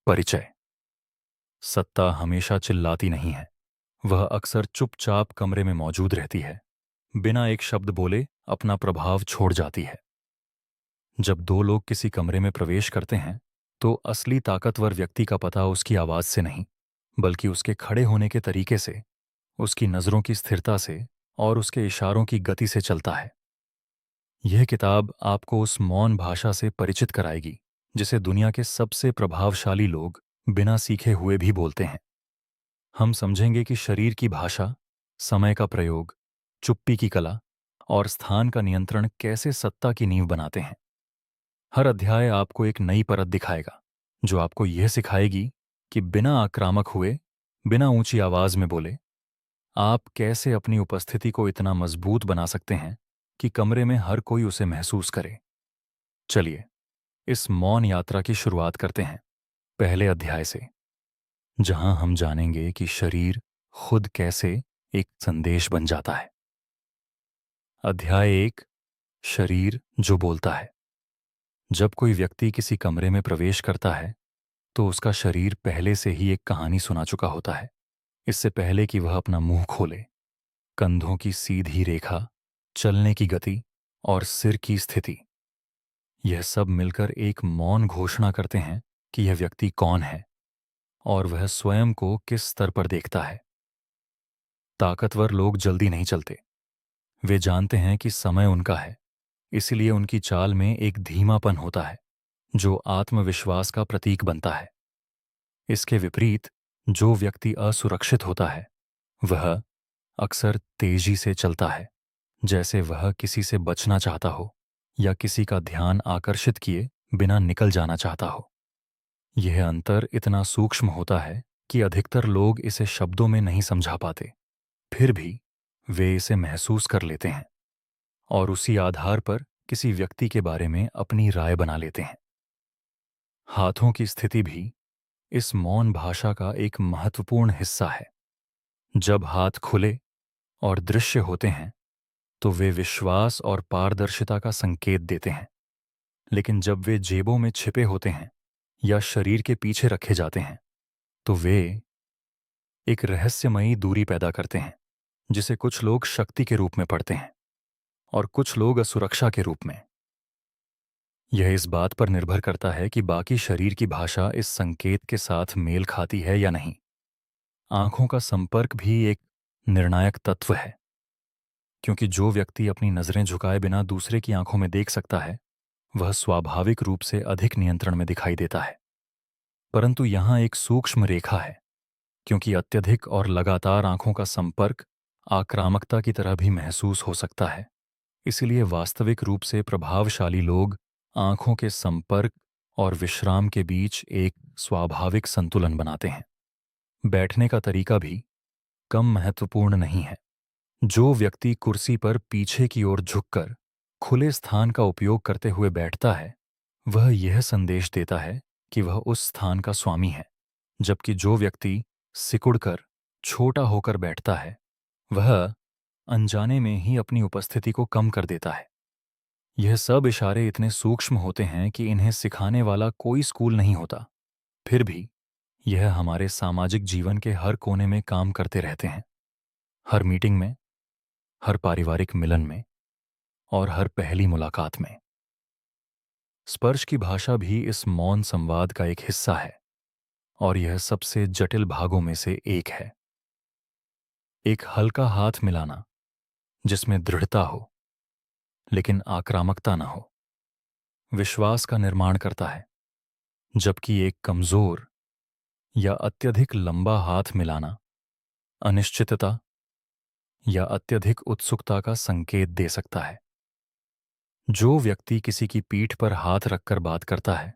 परिचय। सत्ता हमेशा चिल्लाती नहीं है। वह अक्सर चुपचाप कमरे में मौजूद रहती है, बिना एक शब्द बोले अपना प्रभाव छोड़ जाती है। जब दो लोग किसी कमरे में प्रवेश करते हैं, तो असली ताकतवर व्यक्ति का पता उसकी आवाज से नहीं, बल्कि उसके खड़े होने के तरीके से, उसकी नजरों की स्थिरता से और उसके इशारों की गति से चलता है। यह किताब आपको उस मौन भाषा से परिचित कराएगी, जिसे दुनिया के सबसे प्रभावशाली लोग बिना सीखे हुए भी बोलते हैं। हम समझेंगे कि शरीर की भाषा, समय का प्रयोग, चुप्पी की कला और स्थान का नियंत्रण कैसे सत्ता की नींव बनाते हैं। हर अध्याय आपको एक नई परत दिखाएगा, जो आपको यह सिखाएगी कि बिना आक्रामक हुए, बिना ऊंची आवाज में बोले, आप कैसे अपनी उपस्थिति को इतना मजबूत बना सकते हैं कि कमरे में हर कोई उसे महसूस करे। चलिए, इस मौन यात्रा की शुरुआत करते हैं, पहले अध्याय से, जहां हम जानेंगे कि शरीर खुद कैसे एक संदेश बन जाता है। अध्याय 1, शरीर जो बोलता है। जब कोई व्यक्ति किसी कमरे में प्रवेश करता है, तो उसका शरीर पहले से ही एक कहानी सुना चुका होता है। इससे पहले कि वह अपना मुंह खोले, कंधों की सीधी रेखा, चलने की गति और सिर की स्थिति, यह सब मिलकर एक मौन घोषणा करते हैं कि यह व्यक्ति कौन है और वह स्वयं को किस स्तर पर देखता है। ताकतवर लोग जल्दी नहीं चलते। वे जानते हैं कि समय उनका है, इसलिए उनकी चाल में एक धीमापन होता है, जो आत्मविश्वास का प्रतीक बनता है। इसके विपरीत, जो व्यक्ति असुरक्षित होता है, वह अक्सर तेजी से चलता है, जैसे वह किसी से बचना चाहता हो या किसी का ध्यान आकर्षित किए बिना निकल जाना चाहता हो। यह अंतर इतना सूक्ष्म होता है कि अधिकतर लोग इसे शब्दों में नहीं समझा पाते। फिर भी वे इसे महसूस कर लेते हैं और उसी आधार पर किसी व्यक्ति के बारे में अपनी राय बना लेते हैं। हाथों की स्थिति भी इस मौन भाषा का एक महत्वपूर्ण हिस्सा है। जब हाथ खुले और दृश्य होते हैं, तो वे विश्वास और पारदर्शिता का संकेत देते हैं। लेकिन जब वे जेबों में छिपे होते हैं या शरीर के पीछे रखे जाते हैं, तो वे एक रहस्यमयी दूरी पैदा करते हैं, जिसे कुछ लोग शक्ति के रूप में पढ़ते हैं और कुछ लोग असुरक्षा के रूप में। यह इस बात पर निर्भर करता है कि बाकी शरीर की भाषा इस संकेत के साथ मेल खाती है या नहीं। आंखों का संपर्क भी एक निर्णायक तत्व है, क्योंकि जो व्यक्ति अपनी नजरें झुकाए बिना दूसरे की आंखों में देख सकता है, वह स्वाभाविक रूप से अधिक नियंत्रण में दिखाई देता है। परंतु यहां एक सूक्ष्म रेखा है, क्योंकि अत्यधिक और लगातार आंखों का संपर्क आक्रामकता की तरह भी महसूस हो सकता है। इसलिए वास्तविक रूप से प्रभावशाली लोग आंखों के संपर्क और विश्राम के बीच एक स्वाभाविक संतुलन बनाते हैं। बैठने का तरीका भी कम महत्वपूर्ण नहीं है। जो व्यक्ति कुर्सी पर पीछे की ओर झुककर खुले स्थान का उपयोग करते हुए बैठता है, वह यह संदेश देता है कि वह उस स्थान का स्वामी है, जबकि जो व्यक्ति सिकुड़कर छोटा होकर बैठता है, वह अनजाने में ही अपनी उपस्थिति को कम कर देता है। यह सब इशारे इतने सूक्ष्म होते हैं कि इन्हें सिखाने वाला कोई स्कूल नहीं होता। फिर भी यह हमारे सामाजिक जीवन के हर कोने में काम करते रहते हैं। हर मीटिंग में, हर पारिवारिक मिलन में और हर पहली मुलाकात में। स्पर्श की भाषा भी इस मौन संवाद का एक हिस्सा है, और यह सबसे जटिल भागों में से एक है। एक हल्का हाथ मिलाना, जिसमें दृढ़ता हो लेकिन आक्रामकता न हो, विश्वास का निर्माण करता है, जबकि एक कमजोर या अत्यधिक लंबा हाथ मिलाना अनिश्चितता या अत्यधिक उत्सुकता का संकेत दे सकता है। जो व्यक्ति किसी की पीठ पर हाथ रखकर बात करता है,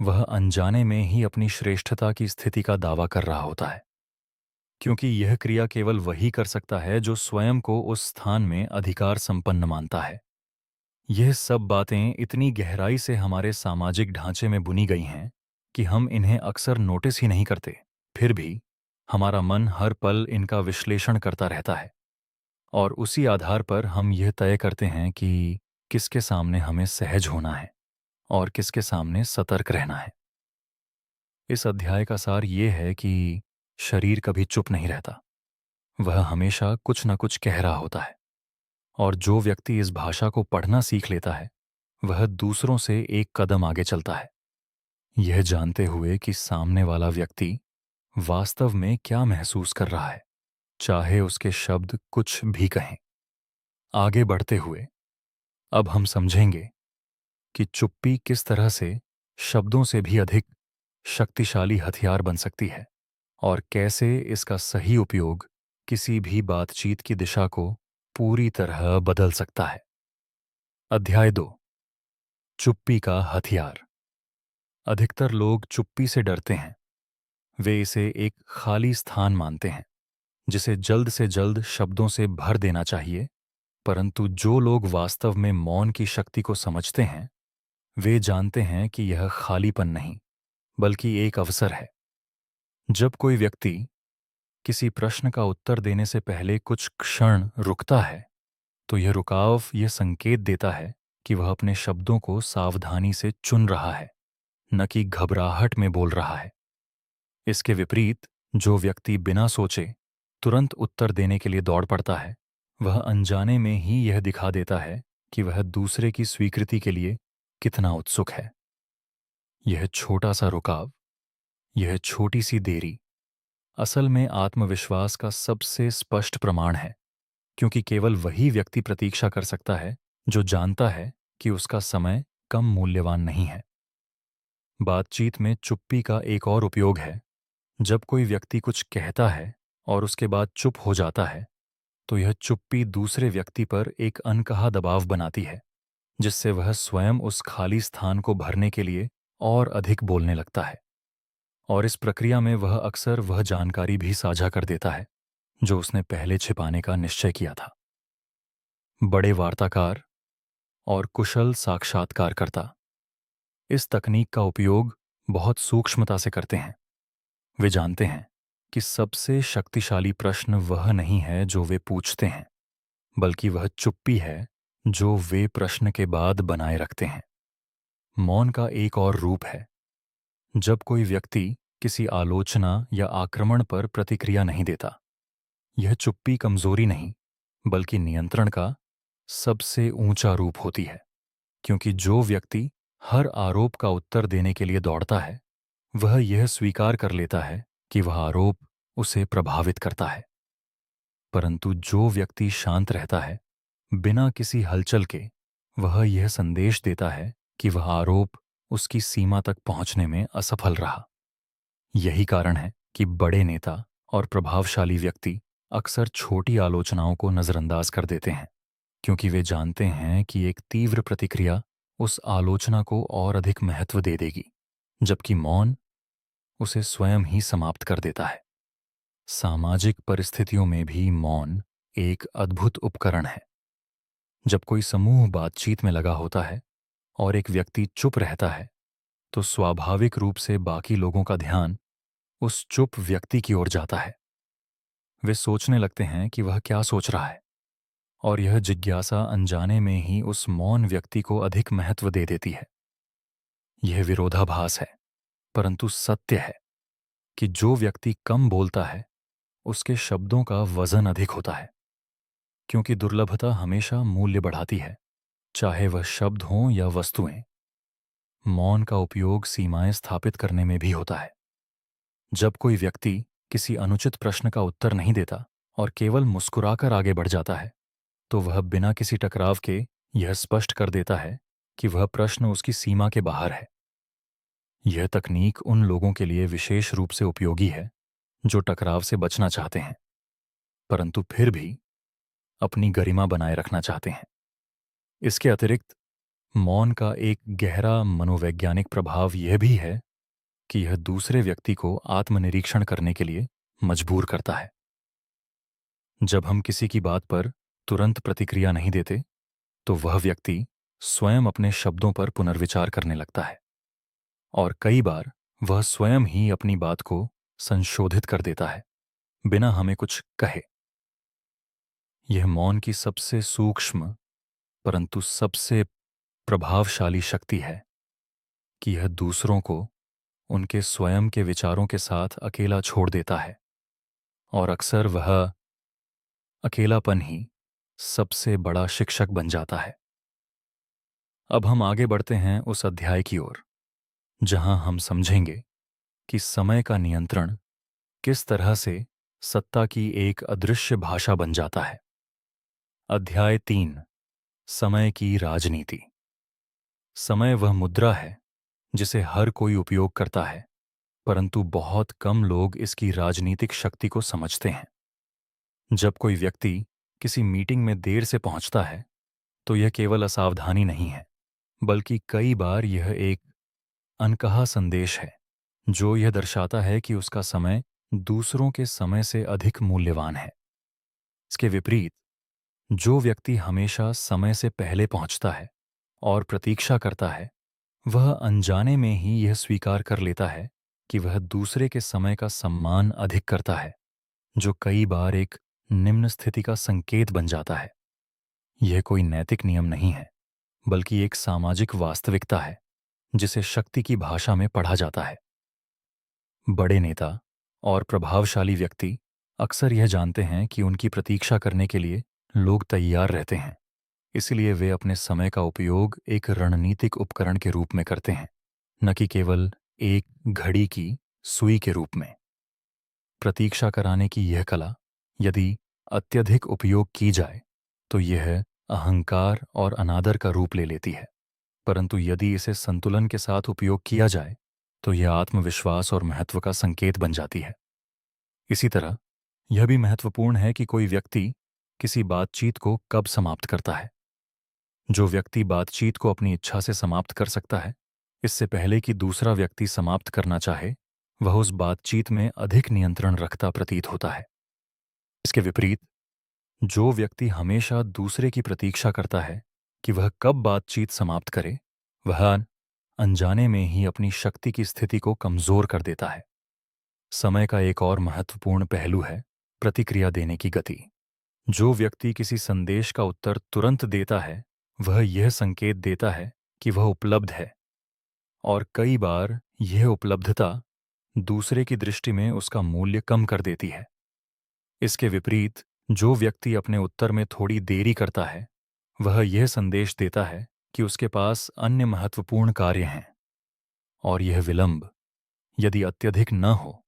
वह अनजाने में ही अपनी श्रेष्ठता की स्थिति का दावा कर रहा होता है, क्योंकि यह क्रिया केवल वही कर सकता है जो स्वयं को उस स्थान में अधिकार संपन्न मानता है। यह सब बातें इतनी गहराई से हमारे सामाजिक ढांचे में बुनी गई हैं कि हम इन्हें अक्सर नोटिस ही नहीं करते। फिर भी हमारा मन हर पल इनका विश्लेषण करता रहता है, और उसी आधार पर हम यह तय करते हैं कि किसके सामने हमें सहज होना है और किसके सामने सतर्क रहना है। इस अध्याय का सार ये है कि शरीर कभी चुप नहीं रहता। वह हमेशा कुछ न कुछ कह रहा होता है। और जो व्यक्ति इस भाषा को पढ़ना सीख लेता है, वह दूसरों से एक कदम आगे चलता है, यह जानते हुए कि सामने वाला व्यक्ति वास्तव में क्या महसूस कर रहा है, चाहे उसके शब्द कुछ भी कहें। आगे बढ़ते हुए अब हम समझेंगे कि चुप्पी किस तरह से शब्दों से भी अधिक शक्तिशाली हथियार बन सकती है और कैसे इसका सही उपयोग किसी भी बातचीत की दिशा को पूरी तरह बदल सकता है। अध्याय 2। चुप्पी का हथियार। अधिकतर लोग चुप्पी से डरते हैं। वे इसे एक खाली स्थान मानते हैं जिसे जल्द से जल्द शब्दों से भर देना चाहिए। परंतु जो लोग वास्तव में मौन की शक्ति को समझते हैं, वे जानते हैं कि यह खालीपन नहीं, बल्कि एक अवसर है। जब कोई व्यक्ति किसी प्रश्न का उत्तर देने से पहले कुछ क्षण रुकता है, तो यह रुकाव यह संकेत देता है कि वह अपने शब्दों को सावधानी से चुन रहा है, न कि घबराहट में बोल रहा है। इसके विपरीत जो व्यक्ति बिना सोचे तुरंत उत्तर देने के लिए दौड़ पड़ता है, वह अनजाने में ही यह दिखा देता है कि वह दूसरे की स्वीकृति के लिए कितना उत्सुक है। यह छोटा सा रुकाव, यह छोटी सी देरी असल में आत्मविश्वास का सबसे स्पष्ट प्रमाण है, क्योंकि केवल वही व्यक्ति प्रतीक्षा कर सकता है जो जानता है कि उसका समय कम मूल्यवान नहीं है। बातचीत में चुप्पी का एक और उपयोग है। जब कोई व्यक्ति कुछ कहता है और उसके बाद चुप हो जाता है, तो यह चुप्पी दूसरे व्यक्ति पर एक अनकहा दबाव बनाती है, जिससे वह स्वयं उस खाली स्थान को भरने के लिए और अधिक बोलने लगता है। और इस प्रक्रिया में वह अक्सर वह जानकारी भी साझा कर देता है जो उसने पहले छिपाने का निश्चय किया था। बड़े वार्ताकार और कुशल साक्षात्कारकर्ता इस तकनीक का उपयोग बहुत सूक्ष्मता से करते हैं। वे जानते हैं कि सबसे शक्तिशाली प्रश्न वह नहीं है जो वे पूछते हैं, बल्कि वह चुप्पी है जो वे प्रश्न के बाद बनाए रखते हैं। मौन का एक और रूप है। जब कोई व्यक्ति किसी आलोचना या आक्रमण पर प्रतिक्रिया नहीं देता, यह चुप्पी कमजोरी नहीं, बल्कि नियंत्रण का सबसे ऊंचा रूप होती है। क्योंकि जो व्यक्ति हर आरोप का उत्तर देने के लिए दौड़ता है, वह यह स्वीकार कर लेता है कि वह आरोप उसे प्रभावित करता है। परंतु जो व्यक्ति शांत रहता है, बिना किसी हलचल के, वह यह संदेश देता है कि वह आरोप उसकी सीमा तक पहुंचने में असफल रहा। यही कारण है कि बड़े नेता और प्रभावशाली व्यक्ति अक्सर छोटी आलोचनाओं को नजरअंदाज कर देते हैं, क्योंकि वे जानते हैं कि एक तीव्र प्रतिक्रिया उस आलोचना को और अधिक महत्व दे देगी, जबकि मौन उसे स्वयं ही समाप्त कर देता है। सामाजिक परिस्थितियों में भी मौन एक अद्भुत उपकरण है। जब कोई समूह बातचीत में लगा होता है और एक व्यक्ति चुप रहता है, तो स्वाभाविक रूप से बाकी लोगों का ध्यान उस चुप व्यक्ति की ओर जाता है। वे सोचने लगते हैं कि वह क्या सोच रहा है, और यह जिज्ञासा अनजाने में ही उस मौन व्यक्ति को अधिक महत्व दे देती है। यह विरोधाभास है, परंतु सत्य है कि जो व्यक्ति कम बोलता है, उसके शब्दों का वजन अधिक होता है, क्योंकि दुर्लभता हमेशा मूल्य बढ़ाती है, चाहे वह शब्द हों या वस्तुएं। मौन का उपयोग सीमाएं स्थापित करने में भी होता है। जब कोई व्यक्ति किसी अनुचित प्रश्न का उत्तर नहीं देता और केवल मुस्कुराकर आगे बढ़ जाता है, तो वह बिना किसी टकराव के यह स्पष्ट कर देता है कि वह प्रश्न उसकी सीमा के बाहर है। यह तकनीक उन लोगों के लिए विशेष रूप से उपयोगी है जो टकराव से बचना चाहते हैं, परंतु फिर भी अपनी गरिमा बनाए रखना चाहते हैं। इसके अतिरिक्त मौन का एक गहरा मनोवैज्ञानिक प्रभाव यह भी है कि यह दूसरे व्यक्ति को आत्मनिरीक्षण करने के लिए मजबूर करता है। जब हम किसी की बात पर तुरंत प्रतिक्रिया नहीं देते, तो वह व्यक्ति स्वयं अपने शब्दों पर पुनर्विचार करने लगता है, और कई बार वह स्वयं ही अपनी बात को संशोधित कर देता है, बिना हमें कुछ कहे। यह मौन की सबसे सूक्ष्म परंतु सबसे प्रभावशाली शक्ति है कि यह दूसरों को उनके स्वयं के विचारों के साथ अकेला छोड़ देता है, और अक्सर वह अकेलापन ही सबसे बड़ा शिक्षक बन जाता है। अब हम आगे बढ़ते हैं उस अध्याय की ओर जहां हम समझेंगे कि समय का नियंत्रण किस तरह से सत्ता की एक अदृश्य भाषा बन जाता है। अध्याय 3, समय की राजनीति। समय वह मुद्रा है जिसे हर कोई उपयोग करता है, परंतु बहुत कम लोग इसकी राजनीतिक शक्ति को समझते हैं। जब कोई व्यक्ति किसी मीटिंग में देर से पहुंचता है, तो यह केवल असावधानी नहीं है, बल्कि कई बार यह एक अनकहा संदेश है जो यह दर्शाता है कि उसका समय दूसरों के समय से अधिक मूल्यवान है। इसके विपरीत, जो व्यक्ति हमेशा समय से पहले पहुंचता है और प्रतीक्षा करता है, वह अनजाने में ही यह स्वीकार कर लेता है कि वह दूसरे के समय का सम्मान अधिक करता है, जो कई बार एक निम्न स्थिति का संकेत बन जाता है। यह कोई नैतिक नियम नहीं है, बल्कि एक सामाजिक वास्तविकता है जिसे शक्ति की भाषा में पढ़ा जाता है। बड़े नेता और प्रभावशाली व्यक्ति अक्सर यह जानते हैं कि उनकी प्रतीक्षा करने के लिए लोग तैयार रहते हैं, इसलिए वे अपने समय का उपयोग एक रणनीतिक उपकरण के रूप में करते हैं, न कि केवल एक घड़ी की सुई के रूप में। प्रतीक्षा कराने की यह कला यदि अत्यधिक उपयोग की जाए तो यह अहंकार और अनादर का रूप ले लेती है, परंतु यदि इसे संतुलन के साथ उपयोग किया जाए तो यह आत्मविश्वास और महत्व का संकेत बन जाती है। इसी तरह यह भी महत्वपूर्ण है कि कोई व्यक्ति किसी बातचीत को कब समाप्त करता है। जो व्यक्ति बातचीत को अपनी इच्छा से समाप्त कर सकता है, इससे पहले कि दूसरा व्यक्ति समाप्त करना चाहे, वह उस बातचीत में अधिक नियंत्रण रखता प्रतीत होता है। इसके विपरीत, जो व्यक्ति हमेशा दूसरे की प्रतीक्षा करता है कि वह कब बातचीत समाप्त करे, वह अनजाने में ही अपनी शक्ति की स्थिति को कमजोर कर देता है। समय का एक और महत्वपूर्ण पहलू है प्रतिक्रिया देने की गति। जो व्यक्ति किसी संदेश का उत्तर तुरंत देता है, वह यह संकेत देता है कि वह उपलब्ध है, और कई बार यह उपलब्धता दूसरे की दृष्टि में उसका मूल्य कम कर देती है। इसके विपरीत, जो व्यक्ति अपने उत्तर में थोड़ी देरी करता है, वह यह संदेश देता है कि उसके पास अन्य महत्वपूर्ण कार्य हैं, और यह विलंब, यदि अत्यधिक न हो,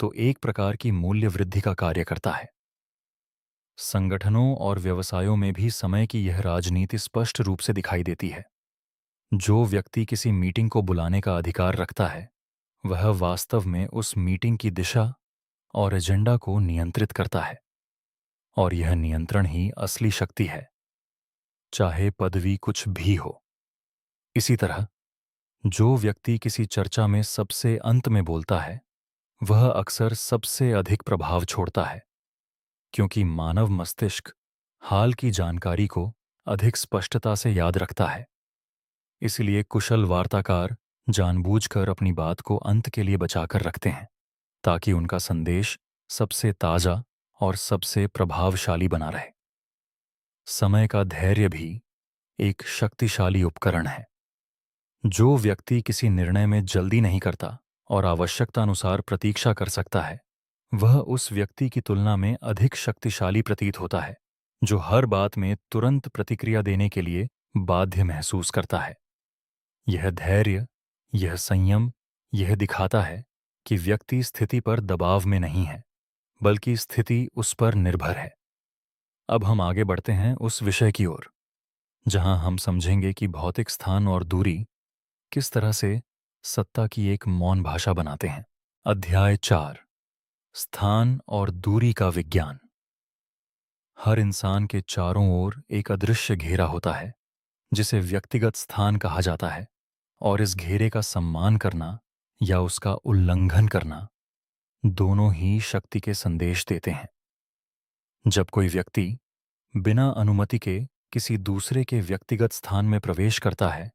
तो एक प्रकार की मूल्य वृद्धि का कार्य करता है। संगठनों और व्यवसायों में भी समय की यह राजनीति स्पष्ट रूप से दिखाई देती है। जो व्यक्ति किसी मीटिंग को बुलाने का अधिकार रखता है, वह वास्तव में उस मीटिंग की दिशा और एजेंडा को नियंत्रित करता है, और यह नियंत्रण ही असली शक्ति है, चाहे पदवी कुछ भी हो। इसी तरह, जो व्यक्ति किसी चर्चा में सबसे अंत में बोलता है, वह अक्सर सबसे अधिक प्रभाव छोड़ता है, क्योंकि मानव मस्तिष्क हाल की जानकारी को अधिक स्पष्टता से याद रखता है। इसलिए कुशल वार्ताकार जानबूझकर अपनी बात को अंत के लिए बचाकर रखते हैं, ताकि उनका संदेश सबसे ताजा और सबसे प्रभावशाली बना रहे। समय का धैर्य भी एक शक्तिशाली उपकरण है। जो व्यक्ति किसी निर्णय में जल्दी नहीं करता और आवश्यकतानुसार प्रतीक्षा कर सकता है, वह उस व्यक्ति की तुलना में अधिक शक्तिशाली प्रतीत होता है जो हर बात में तुरंत प्रतिक्रिया देने के लिए बाध्य महसूस करता है। यह धैर्य, यह संयम, यह दिखाता है कि व्यक्ति स्थिति पर दबाव में नहीं है, बल्कि स्थिति उस पर निर्भर है। अब हम आगे बढ़ते हैं उस विषय की ओर जहां हम समझेंगे कि भौतिक स्थान और दूरी किस तरह से सत्ता की एक मौन भाषा बनाते हैं। अध्याय 4, स्थान और दूरी का विज्ञान। हर इंसान के चारों ओर एक अदृश्य घेरा होता है जिसे व्यक्तिगत स्थान कहा जाता है, और इस घेरे का सम्मान करना या उसका उल्लंघन करना दोनों ही शक्ति के संदेश देते हैं। जब कोई व्यक्ति बिना अनुमति के किसी दूसरे के व्यक्तिगत स्थान में प्रवेश करता है,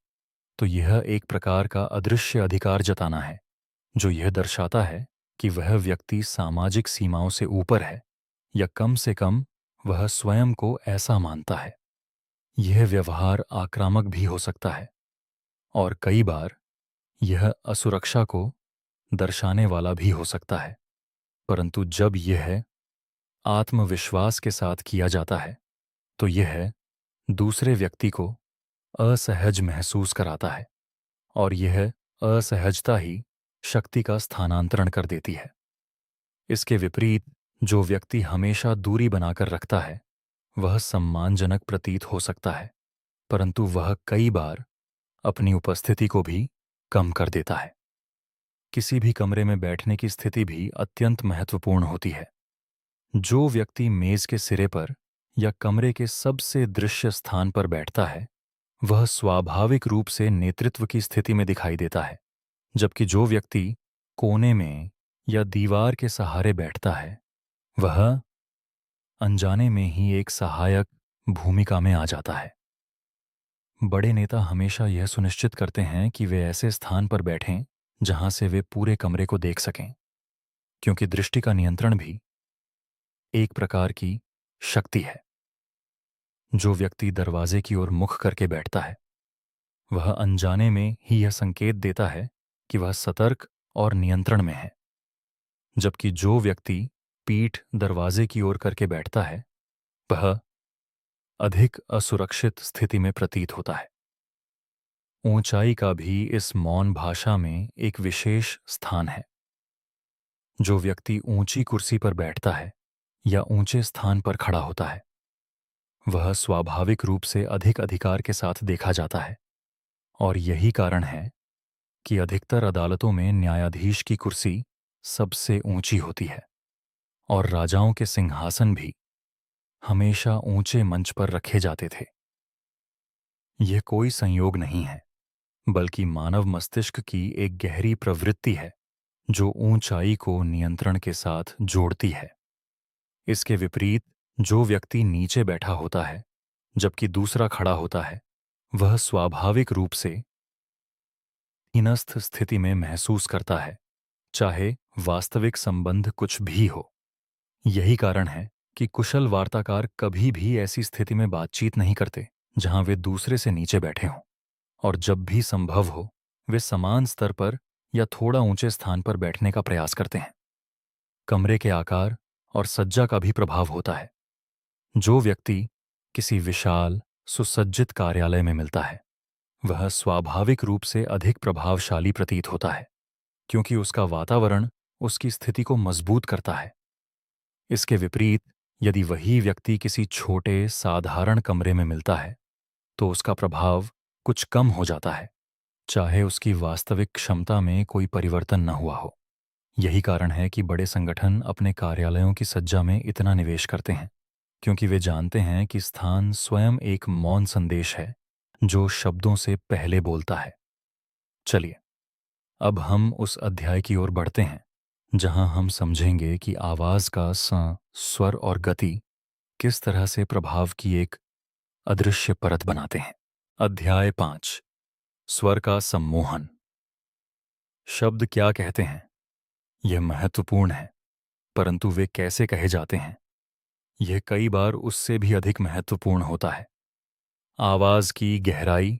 तो यह एक प्रकार का अदृश्य अधिकार जताना है, जो यह दर्शाता है कि वह व्यक्ति सामाजिक सीमाओं से ऊपर है, या कम से कम वह स्वयं को ऐसा मानता है। यह व्यवहार आक्रामक भी हो सकता है, और कई बार यह असुरक्षा को दर्शाने वाला भी हो सकता है, परंतु जब यह आत्मविश्वास के साथ किया जाता है तो यह दूसरे व्यक्ति को असहज महसूस कराता है, और यह असहजता ही शक्ति का स्थानांतरण कर देती है। इसके विपरीत जो व्यक्ति हमेशा दूरी बनाकर रखता है वह सम्मानजनक प्रतीत हो सकता है, परंतु वह कई बार अपनी उपस्थिति को भी कम कर देता है। किसी भी कमरे में बैठने की स्थिति भी अत्यंत महत्वपूर्ण होती है। जो व्यक्ति मेज के सिरे पर या कमरे के सबसे दृश्य स्थान पर बैठता है वह स्वाभाविक रूप से नेतृत्व की स्थिति में दिखाई देता है, जबकि जो व्यक्ति कोने में या दीवार के सहारे बैठता है वह अनजाने में ही एक सहायक भूमिका में आ जाता है। बड़े नेता हमेशा यह सुनिश्चित करते हैं कि वे ऐसे स्थान पर बैठें जहां से वे पूरे कमरे को देख सकें, क्योंकि दृष्टि का नियंत्रण भी एक प्रकार की शक्ति है। जो व्यक्ति दरवाजे की ओर मुख करके बैठता है वह अनजाने में ही यह संकेत देता है कि वह सतर्क और नियंत्रण में है, जबकि जो व्यक्ति पीठ दरवाजे की ओर करके बैठता है वह अधिक असुरक्षित स्थिति में प्रतीत होता है। ऊंचाई का भी इस मौन भाषा में एक विशेष स्थान है। जो व्यक्ति ऊंची कुर्सी पर बैठता है या ऊंचे स्थान पर खड़ा होता है वह स्वाभाविक रूप से अधिक अधिकार के साथ देखा जाता है, और यही कारण है कि अधिकतर अदालतों में न्यायाधीश की कुर्सी सबसे ऊंची होती है और राजाओं के सिंहासन भी हमेशा ऊंचे मंच पर रखे जाते थे। यह कोई संयोग नहीं है, बल्कि मानव मस्तिष्क की एक गहरी प्रवृत्ति है जो ऊंचाई को नियंत्रण के साथ जोड़ती है। इसके विपरीत जो व्यक्ति नीचे बैठा होता है जबकि दूसरा खड़ा होता है वह स्वाभाविक रूप से हीनस्थ स्थिति में महसूस करता है, चाहे वास्तविक संबंध कुछ भी हो। यही कारण है कि कुशल वार्ताकार कभी भी ऐसी स्थिति में बातचीत नहीं करते जहां वे दूसरे से नीचे बैठे हों, और जब भी संभव हो वे समान स्तर पर या थोड़ा ऊंचे स्थान पर बैठने का प्रयास करते हैं। कमरे के आकार और सज्जा का भी प्रभाव होता है। जो व्यक्ति किसी विशाल सुसज्जित कार्यालय में मिलता है वह स्वाभाविक रूप से अधिक प्रभावशाली प्रतीत होता है, क्योंकि उसका वातावरण उसकी स्थिति को मजबूत करता है। इसके विपरीत यदि वही व्यक्ति किसी छोटे साधारण कमरे में मिलता है तो उसका प्रभाव कुछ कम हो जाता है, चाहे उसकी वास्तविक क्षमता में कोई परिवर्तन न हुआ हो। यही कारण है कि बड़े संगठन अपने कार्यालयों की सज्जा में इतना निवेश करते हैं, क्योंकि वे जानते हैं कि स्थान स्वयं एक मौन संदेश है जो शब्दों से पहले बोलता है। चलिए अब हम उस अध्याय की ओर बढ़ते हैं जहां हम समझेंगे कि आवाज का स्वर और गति किस तरह से प्रभाव की एक अदृश्य परत बनाते हैं। अध्याय 5, स्वर का सम्मोहन। शब्द क्या कहते हैं यह महत्वपूर्ण है, परंतु वे कैसे कहे जाते हैं यह कई बार उससे भी अधिक महत्वपूर्ण होता है। आवाज की गहराई,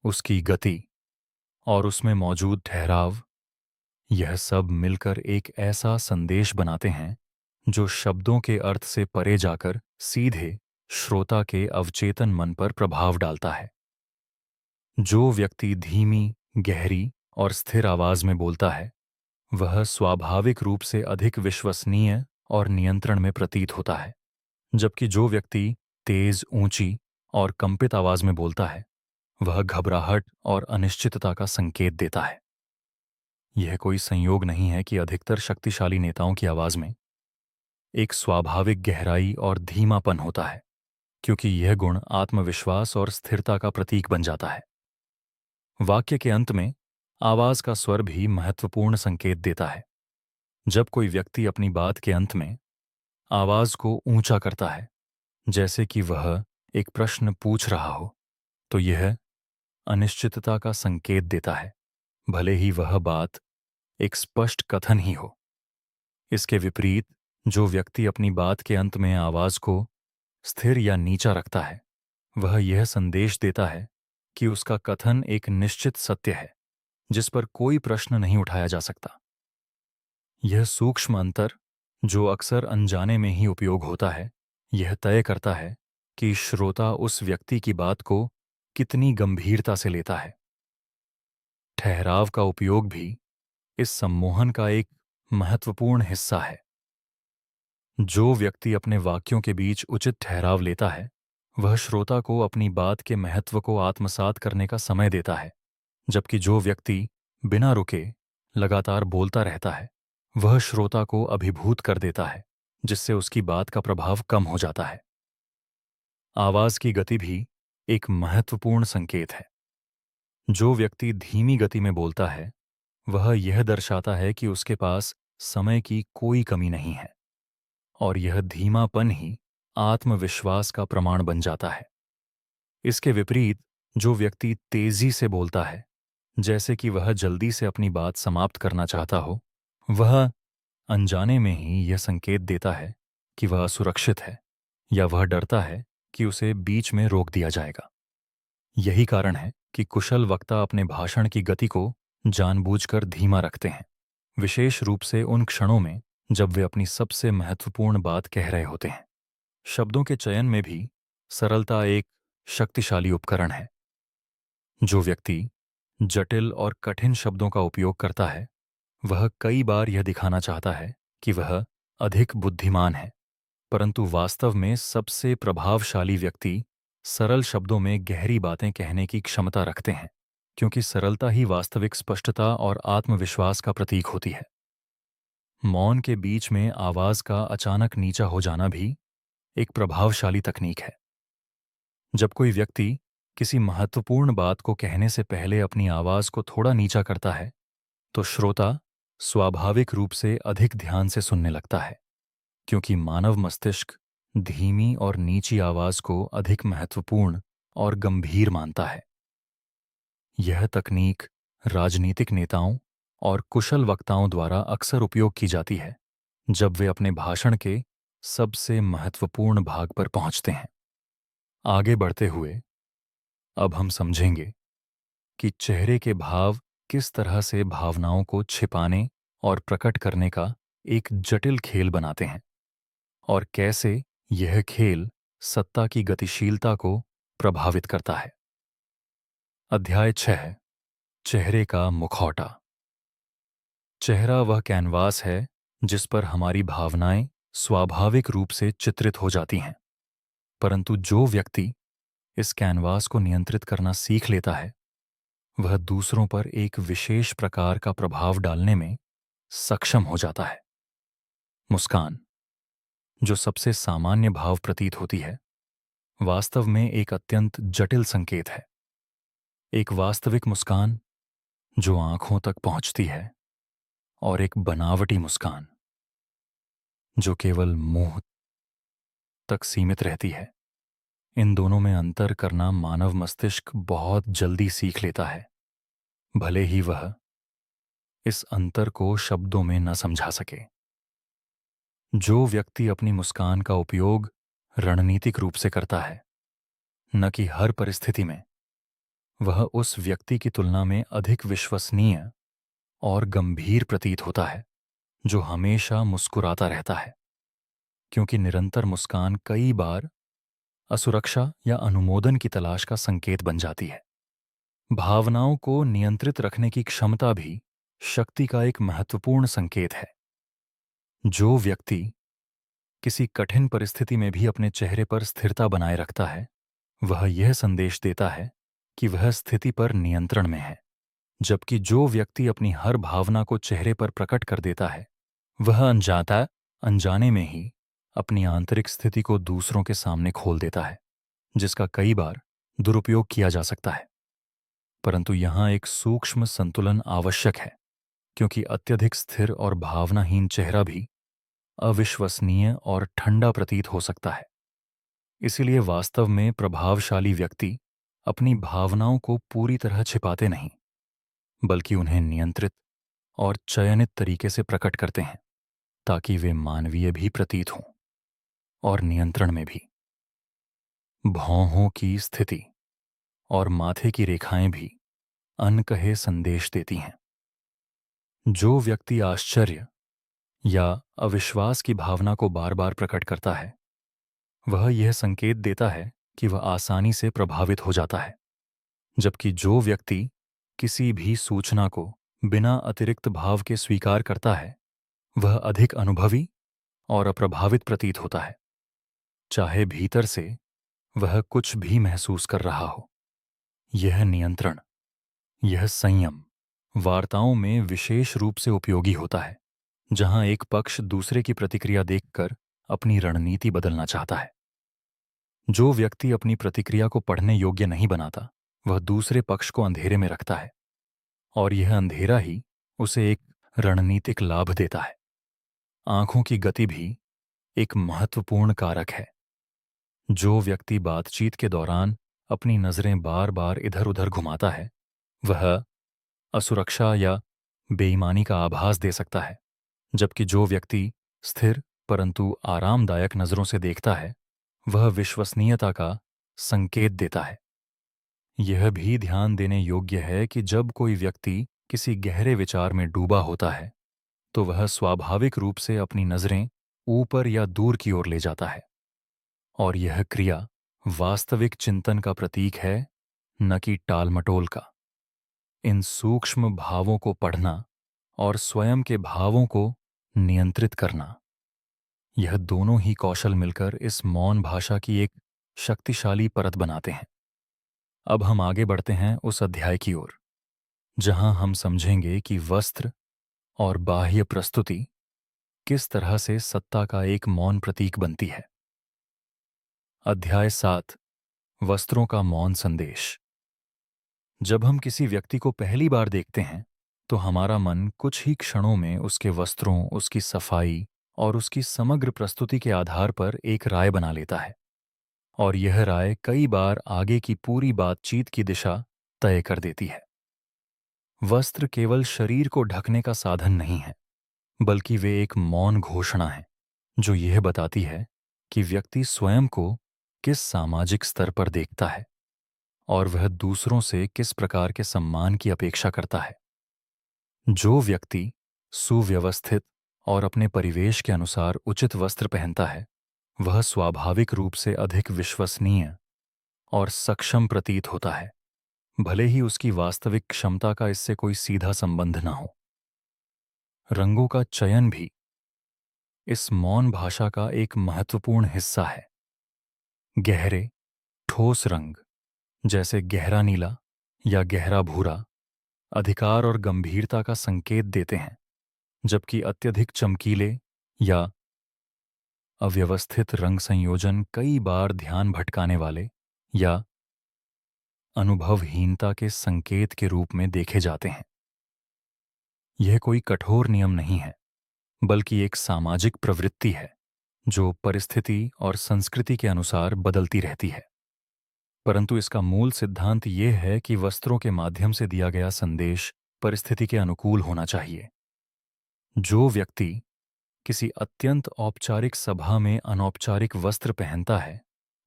उसकी गति और उसमें मौजूद ठहराव, यह सब मिलकर एक ऐसा संदेश बनाते हैं जो शब्दों के अर्थ से परे जाकर सीधे श्रोता के अवचेतन मन पर प्रभाव डालता है। जो व्यक्ति धीमी, गहरी और स्थिर आवाज में बोलता है वह स्वाभाविक रूप से अधिक विश्वसनीय और नियंत्रण में प्रतीत होता है, जबकि जो व्यक्ति तेज, ऊंची और कंपित आवाज में बोलता है वह घबराहट और अनिश्चितता का संकेत देता है। यह कोई संयोग नहीं है कि अधिकतर शक्तिशाली नेताओं की आवाज में एक स्वाभाविक गहराई और धीमापन होता है, क्योंकि यह गुण आत्मविश्वास और स्थिरता का प्रतीक बन जाता है। वाक्य के अंत में आवाज का स्वर भी महत्वपूर्ण संकेत देता है। जब कोई व्यक्ति अपनी बात के अंत में आवाज को ऊंचा करता है, जैसे कि वह एक प्रश्न पूछ रहा हो, तो यह अनिश्चितता का संकेत देता है, भले ही वह बात एक स्पष्ट कथन ही हो। इसके विपरीत जो व्यक्ति अपनी बात के अंत में आवाज को स्थिर या नीचा रखता है वह यह संदेश देता है कि उसका कथन एक निश्चित सत्य है जिस पर कोई प्रश्न नहीं उठाया जा सकता। यह सूक्ष्म अंतर, जो अक्सर अनजाने में ही उपयोग होता है, यह तय करता है कि श्रोता उस व्यक्ति की बात को कितनी गंभीरता से लेता है। ठहराव का उपयोग भी इस सम्मोहन का एक महत्वपूर्ण हिस्सा है। जो व्यक्ति अपने वाक्यों के बीच उचित ठहराव लेता है, वह श्रोता को अपनी बात के महत्व को आत्मसात करने का समय देता है, जबकि जो व्यक्ति बिना रुके लगातार बोलता रहता है, वह श्रोता को अभिभूत कर देता है, जिससे उसकी बात का प्रभाव कम हो जाता है। आवाज की गति भी एक महत्वपूर्ण संकेत है। जो व्यक्ति धीमी गति में बोलता है, वह यह दर्शाता है कि उसके पास समय की कोई कमी नहीं है, और यह धीमापन ही आत्मविश्वास का प्रमाण बन जाता है। इसके विपरीत, जो व्यक्ति तेजी से बोलता है, जैसे कि वह जल्दी से अपनी बात समाप्त करना चाहता हो, वह अनजाने में ही यह संकेत देता है कि वह असुरक्षित है, या वह डरता है कि उसे बीच में रोक दिया जाएगा। यही कारण है कि कुशल वक्ता अपने भाषण की गति को जानबूझकर धीमा रखते हैं, विशेष रूप से उन क्षणों में जब वे अपनी सबसे महत्वपूर्ण बात कह रहे होते हैं। शब्दों के चयन में भी सरलता एक शक्तिशाली उपकरण है। जो व्यक्ति जटिल और कठिन शब्दों का उपयोग करता है, वह कई बार यह दिखाना चाहता है कि वह अधिक बुद्धिमान है, परंतु वास्तव में सबसे प्रभावशाली व्यक्ति सरल शब्दों में गहरी बातें कहने की क्षमता रखते हैं, क्योंकि सरलता ही वास्तविक स्पष्टता और आत्मविश्वास का प्रतीक होती है। मौन के बीच में आवाज का अचानक नीचा हो जाना भी एक प्रभावशाली तकनीक है। जब कोई व्यक्ति किसी महत्वपूर्ण बात को कहने से पहले अपनी आवाज को थोड़ा नीचा करता है, तो श्रोता स्वाभाविक रूप से अधिक ध्यान से सुनने लगता है, क्योंकि मानव मस्तिष्क धीमी और नीची आवाज को अधिक महत्वपूर्ण और गंभीर मानता है। यह तकनीक राजनीतिक नेताओं और कुशल वक्ताओं द्वारा अक्सर उपयोग की जाती है, जब वे अपने भाषण के सबसे महत्वपूर्ण भाग पर पहुंचते हैं। आगे बढ़ते हुए अब हम समझेंगे कि चेहरे के भाव किस तरह से भावनाओं को छिपाने और प्रकट करने का एक जटिल खेल बनाते हैं, और कैसे यह खेल सत्ता की गतिशीलता को प्रभावित करता है। अध्याय 6, चेहरे का मुखौटा। चेहरा वह कैनवास है जिस पर हमारी भावनाएं स्वाभाविक रूप से चित्रित हो जाती हैं, परंतु जो व्यक्ति इस कैनवास को नियंत्रित करना सीख लेता है, वह दूसरों पर एक विशेष प्रकार का प्रभाव डालने में सक्षम हो जाता है। मुस्कान, जो सबसे सामान्य भाव प्रतीत होती है, वास्तव में एक अत्यंत जटिल संकेत है। एक वास्तविक मुस्कान जो आंखों तक पहुंचती है, और एक बनावटी मुस्कान जो केवल मुंह तक सीमित रहती है। इन दोनों में अंतर करना मानव मस्तिष्क बहुत जल्दी सीख लेता है, भले ही वह इस अंतर को शब्दों में न समझा सके। जो व्यक्ति अपनी मुस्कान का उपयोग रणनीतिक रूप से करता है, न कि हर परिस्थिति में, वह उस व्यक्ति की तुलना में अधिक विश्वसनीय और गंभीर प्रतीत होता है जो हमेशा मुस्कुराता रहता है, क्योंकि निरंतर मुस्कान कई बार असुरक्षा या अनुमोदन की तलाश का संकेत बन जाती है। भावनाओं को नियंत्रित रखने की क्षमता भी शक्ति का एक महत्वपूर्ण संकेत है। जो व्यक्ति किसी कठिन परिस्थिति में भी अपने चेहरे पर स्थिरता बनाए रखता है, वह यह संदेश देता है कि वह स्थिति पर नियंत्रण में है, जबकि जो व्यक्ति अपनी हर भावना को चेहरे पर प्रकट कर देता है, वह अनजाने में ही अपनी आंतरिक स्थिति को दूसरों के सामने खोल देता है, जिसका कई बार दुरुपयोग किया जा सकता है। परंतु यहाँ एक सूक्ष्म संतुलन आवश्यक है, क्योंकि अत्यधिक स्थिर और भावनाहीन चेहरा भी अविश्वसनीय और ठंडा प्रतीत हो सकता है। इसीलिए वास्तव में प्रभावशाली व्यक्ति अपनी भावनाओं को पूरी तरह छिपाते नहीं, बल्कि उन्हें नियंत्रित और चयनित तरीके से प्रकट करते हैं, ताकि वे मानवीय भी प्रतीत हों और नियंत्रण में भी। भौहों की स्थिति और माथे की रेखाएं भी अनकहे संदेश देती हैं। जो व्यक्ति आश्चर्य या अविश्वास की भावना को बार बार प्रकट करता है, वह यह संकेत देता है कि वह आसानी से प्रभावित हो जाता है। जबकि जो व्यक्ति किसी भी सूचना को बिना अतिरिक्त भाव के स्वीकार करता है, वह अधिक अनुभवी और अप्रभावित प्रतीत होता है, चाहे भीतर से वह कुछ भी महसूस कर रहा हो। यह नियंत्रण, यह संयम वार्ताओं में विशेष रूप से उपयोगी होता है, जहां एक पक्ष दूसरे की प्रतिक्रिया देखकर अपनी रणनीति बदलना चाहता है। जो व्यक्ति अपनी प्रतिक्रिया को पढ़ने योग्य नहीं बनाता, वह दूसरे पक्ष को अंधेरे में रखता है, और यह अंधेरा ही उसे एक रणनीतिक लाभ देता है। आंखों की गति भी एक महत्वपूर्ण कारक है। जो व्यक्ति बातचीत के दौरान अपनी नजरें बार बार इधर उधर घुमाता है, वह असुरक्षा या बेईमानी का आभास दे सकता है। जबकि जो व्यक्ति स्थिर परंतु आरामदायक नजरों से देखता है, वह विश्वसनीयता का संकेत देता है। यह भी ध्यान देने योग्य है कि जब कोई व्यक्ति किसी गहरे विचार में डूबा होता है, तो वह स्वाभाविक रूप से अपनी नजरें ऊपर या दूर की ओर ले जाता है, और यह क्रिया वास्तविक चिंतन का प्रतीक है, न कि टालमटोल का। इन सूक्ष्म भावों को पढ़ना और स्वयं के भावों को नियंत्रित करना, यह दोनों ही कौशल मिलकर इस मौन भाषा की एक शक्तिशाली परत बनाते हैं। अब हम आगे बढ़ते हैं उस अध्याय की ओर, जहां हम समझेंगे कि वस्त्र और बाह्य प्रस्तुति किस तरह से सत्ता का एक मौन प्रतीक बनती है। अध्याय 7, वस्त्रों का मौन संदेश। जब हम किसी व्यक्ति को पहली बार देखते हैं, तो हमारा मन कुछ ही क्षणों में उसके वस्त्रों, उसकी सफाई और उसकी समग्र प्रस्तुति के आधार पर एक राय बना लेता है, और यह राय कई बार आगे की पूरी बातचीत की दिशा तय कर देती है। वस्त्र केवल शरीर को ढकने का साधन नहीं है, बल्कि वे एक मौन घोषणा है, जो यह बताती है कि व्यक्ति स्वयं को किस सामाजिक स्तर पर देखता है और वह दूसरों से किस प्रकार के सम्मान की अपेक्षा करता है। जो व्यक्ति सुव्यवस्थित और अपने परिवेश के अनुसार उचित वस्त्र पहनता है, वह स्वाभाविक रूप से अधिक विश्वसनीय और सक्षम प्रतीत होता है, भले ही उसकी वास्तविक क्षमता का इससे कोई सीधा संबंध न हो। रंगों का चयन भी इस मौन भाषा का एक महत्वपूर्ण हिस्सा है। गहरे, ठोस रंग जैसे गहरा नीला या गहरा भूरा अधिकार और गंभीरता का संकेत देते हैं, जबकि अत्यधिक चमकीले या अव्यवस्थित रंग संयोजन कई बार ध्यान भटकाने वाले या अनुभवहीनता के संकेत के रूप में देखे जाते हैं। यह कोई कठोर नियम नहीं है, बल्कि एक सामाजिक प्रवृत्ति है, जो परिस्थिति और संस्कृति के अनुसार बदलती रहती है। परंतु इसका मूल सिद्धांत यह है कि वस्त्रों के माध्यम से दिया गया संदेश परिस्थिति के अनुकूल होना चाहिए। जो व्यक्ति किसी अत्यंत औपचारिक सभा में अनौपचारिक वस्त्र पहनता है,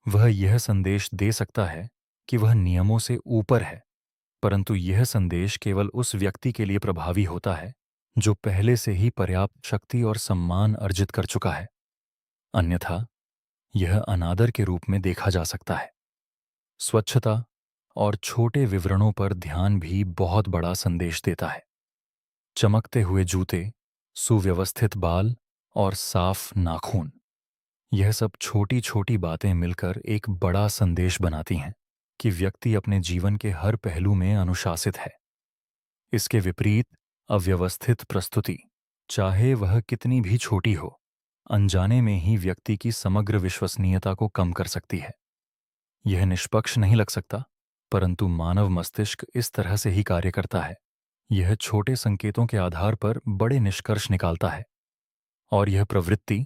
वह यह संदेश दे सकता है कि वह नियमों से ऊपर है, परंतु यह संदेश केवल उस व्यक्ति के लिए प्रभावी होता है जो पहले से ही पर्याप्त शक्ति और सम्मान अर्जित कर चुका है। अन्यथा यह अनादर के रूप में देखा जा सकता है। स्वच्छता और छोटे विवरणों पर ध्यान भी बहुत बड़ा संदेश देता है। चमकते हुए जूते, सुव्यवस्थित बाल और साफ नाखून, यह सब छोटी छोटी बातें मिलकर एक बड़ा संदेश बनाती हैं कि व्यक्ति अपने जीवन के हर पहलू में अनुशासित है। इसके विपरीत अव्यवस्थित प्रस्तुति, चाहे वह कितनी भी छोटी हो, अनजाने में ही व्यक्ति की समग्र विश्वसनीयता को कम कर सकती है। यह निष्पक्ष नहीं लग सकता, परंतु मानव मस्तिष्क इस तरह से ही कार्य करता है। यह छोटे संकेतों के आधार पर बड़े निष्कर्ष निकालता है, और यह प्रवृत्ति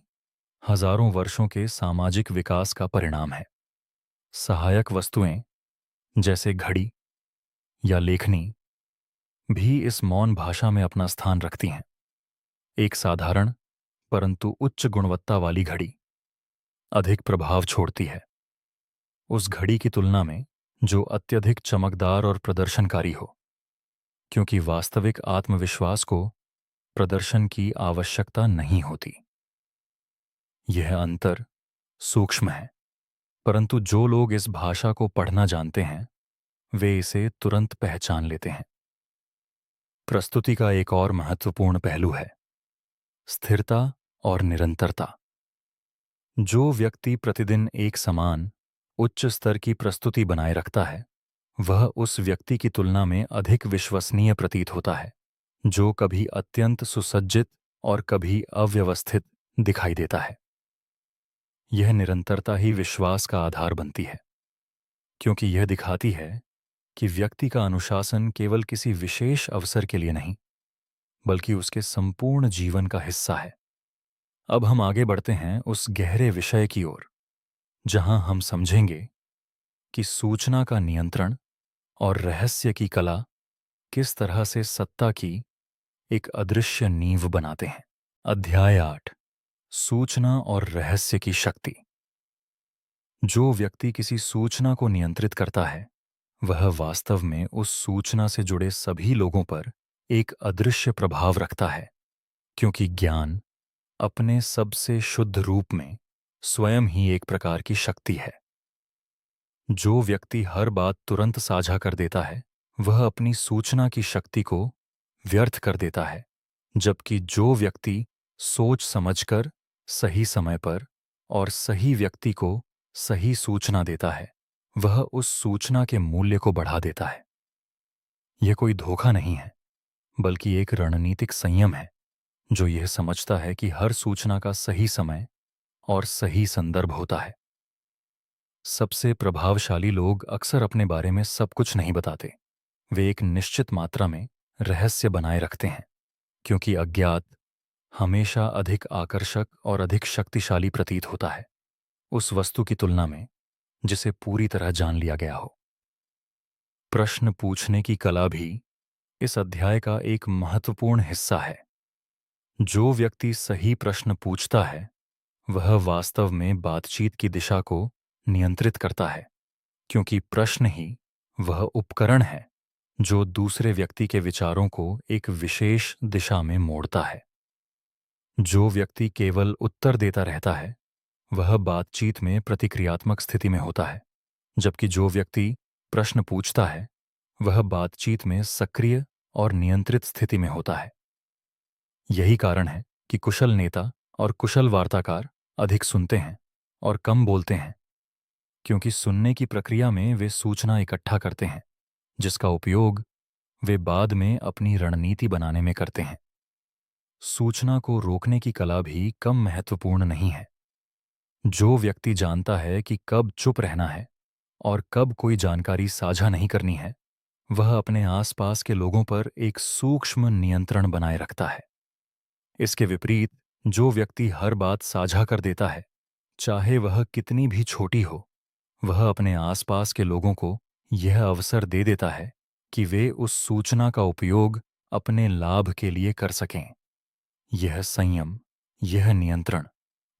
हजारों वर्षों के सामाजिक विकास का परिणाम है। सहायक वस्तुएं जैसे घड़ी या लेखनी भी इस मौन भाषा में अपना स्थान रखती हैं। एक साधारण परंतु उच्च गुणवत्ता वाली घड़ी अधिक प्रभाव छोड़ती है उस घड़ी की तुलना में जो अत्यधिक चमकदार और प्रदर्शनकारी हो, क्योंकि वास्तविक आत्मविश्वास को प्रदर्शन की आवश्यकता नहीं होती। यह अंतर सूक्ष्म है, परंतु जो लोग इस भाषा को पढ़ना जानते हैं वे इसे तुरंत पहचान लेते हैं। प्रस्तुति का एक और महत्वपूर्ण पहलू है स्थिरता और निरंतरता। जो व्यक्ति प्रतिदिन एक समान उच्च स्तर की प्रस्तुति बनाए रखता है वह उस व्यक्ति की तुलना में अधिक विश्वसनीय प्रतीत होता है जो कभी अत्यंत सुसज्जित और कभी अव्यवस्थित दिखाई देता है। यह निरंतरता ही विश्वास का आधार बनती है, क्योंकि यह दिखाती है कि व्यक्ति का अनुशासन केवल किसी विशेष अवसर के लिए नहीं बल्कि उसके संपूर्ण जीवन का हिस्सा है। अब हम आगे बढ़ते हैं उस गहरे विषय की ओर जहां हम समझेंगे कि सूचना का नियंत्रण और रहस्य की कला किस तरह से सत्ता की एक अदृश्य नींव बनाते हैं। अध्याय 8 सूचना और रहस्य की शक्ति। जो व्यक्ति किसी सूचना को नियंत्रित करता है वह वास्तव में उस सूचना से जुड़े सभी लोगों पर एक अदृश्य प्रभाव रखता है, क्योंकि ज्ञान अपने सबसे शुद्ध रूप में स्वयं ही एक प्रकार की शक्ति है। जो व्यक्ति हर बात तुरंत साझा कर देता है वह अपनी सूचना की शक्ति को व्यर्थ कर देता है, जबकि जो व्यक्ति सोच समझकर सही समय पर और सही व्यक्ति को सही सूचना देता है वह उस सूचना के मूल्य को बढ़ा देता है। यह कोई धोखा नहीं है बल्कि एक रणनीतिक संयम है जो यह समझता है कि हर सूचना का सही समय और सही संदर्भ होता है। सबसे प्रभावशाली लोग अक्सर अपने बारे में सब कुछ नहीं बताते। वे एक निश्चित मात्रा में रहस्य बनाए रखते हैं, क्योंकि अज्ञात हमेशा अधिक आकर्षक और अधिक शक्तिशाली प्रतीत होता है उस वस्तु की तुलना में जिसे पूरी तरह जान लिया गया हो। प्रश्न पूछने की कला भी इस अध्याय का एक महत्वपूर्ण हिस्सा है। जो व्यक्ति सही प्रश्न पूछता है वह वास्तव में बातचीत की दिशा को नियंत्रित करता है, क्योंकि प्रश्न ही वह उपकरण है जो दूसरे व्यक्ति के विचारों को एक विशेष दिशा में मोड़ता है। जो व्यक्ति केवल उत्तर देता रहता है वह बातचीत में प्रतिक्रियात्मक स्थिति में होता है, जबकि जो व्यक्ति प्रश्न पूछता है वह बातचीत में सक्रिय और नियंत्रित स्थिति में होता है। यही कारण है कि कुशल नेता और कुशल वार्ताकार अधिक सुनते हैं और कम बोलते हैं, क्योंकि सुनने की प्रक्रिया में वे सूचना इकट्ठा करते हैं जिसका उपयोग वे बाद में अपनी रणनीति बनाने में करते हैं। सूचना को रोकने की कला भी कम महत्वपूर्ण नहीं है। जो व्यक्ति जानता है कि कब चुप रहना है और कब कोई जानकारी साझा नहीं करनी है वह अपने आसपास के लोगों पर एक सूक्ष्म नियंत्रण बनाए रखता है। इसके विपरीत जो व्यक्ति हर बात साझा कर देता है चाहे वह कितनी भी छोटी हो वह अपने आसपास के लोगों को यह अवसर दे देता है कि वे उस सूचना का उपयोग अपने लाभ के लिए कर सकें। यह संयम, यह नियंत्रण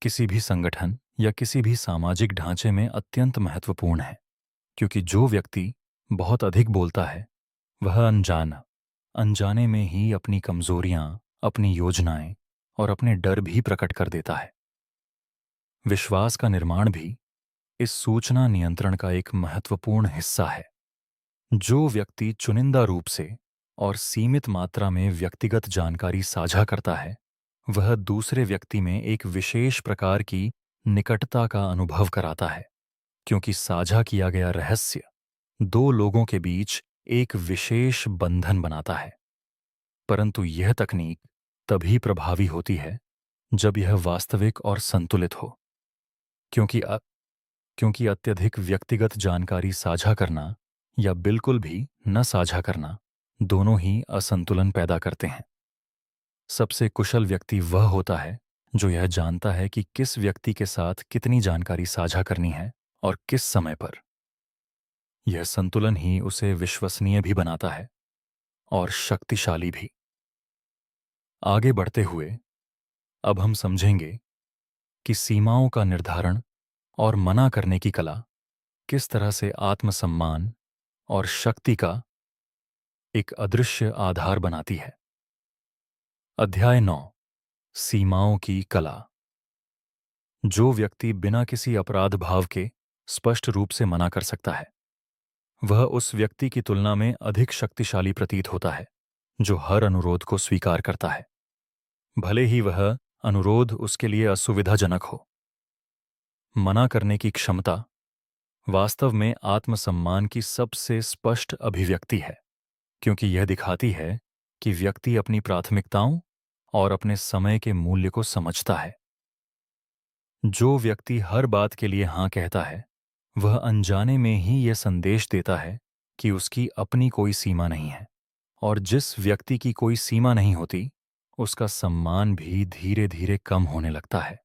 किसी भी संगठन या किसी भी सामाजिक ढांचे में अत्यंत महत्वपूर्ण है, क्योंकि जो व्यक्ति बहुत अधिक बोलता है वह अनजाने में ही अपनी कमजोरियां, अपनी योजनाएं और अपने डर भी प्रकट कर देता है। विश्वास का निर्माण भी इस सूचना नियंत्रण का एक महत्वपूर्ण हिस्सा है। जो व्यक्ति चुनिंदा रूप से और सीमित मात्रा में व्यक्तिगत जानकारी साझा करता है वह दूसरे व्यक्ति में एक विशेष प्रकार की निकटता का अनुभव कराता है, क्योंकि साझा किया गया रहस्य दो लोगों के बीच एक विशेष बंधन बनाता है। परंतु यह तकनीक तभी प्रभावी होती है जब यह वास्तविक और संतुलित हो, क्योंकि अत्यधिक व्यक्तिगत जानकारी साझा करना या बिल्कुल भी न साझा करना दोनों ही असंतुलन पैदा करते हैं। सबसे कुशल व्यक्ति वह होता है जो यह जानता है कि किस व्यक्ति के साथ कितनी जानकारी साझा करनी है और किस समय पर। यह संतुलन ही उसे विश्वसनीय भी बनाता है और शक्तिशाली भी। आगे बढ़ते हुए अब हम समझेंगे कि सीमाओं का निर्धारण और मना करने की कला किस तरह से आत्मसम्मान और शक्ति का एक अदृश्य आधार बनाती है। अध्याय 9। सीमाओं की कला। जो व्यक्ति बिना किसी अपराध भाव के स्पष्ट रूप से मना कर सकता है, वह उस व्यक्ति की तुलना में अधिक शक्तिशाली प्रतीत होता है जो हर अनुरोध को स्वीकार करता है, भले ही वह अनुरोध उसके लिए असुविधाजनक हो। मना करने की क्षमता वास्तव में आत्मसम्मान की सबसे स्पष्ट अभिव्यक्ति है, क्योंकि यह दिखाती है कि व्यक्ति अपनी प्राथमिकताओं और अपने समय के मूल्य को समझता है। जो व्यक्ति हर बात के लिए हां कहता है, वह अनजाने में ही यह संदेश देता है कि उसकी अपनी कोई सीमा नहीं है, और जिस व्यक्ति की कोई सीमा नहीं होती, उसका सम्मान भी धीरे धीरे कम होने लगता है,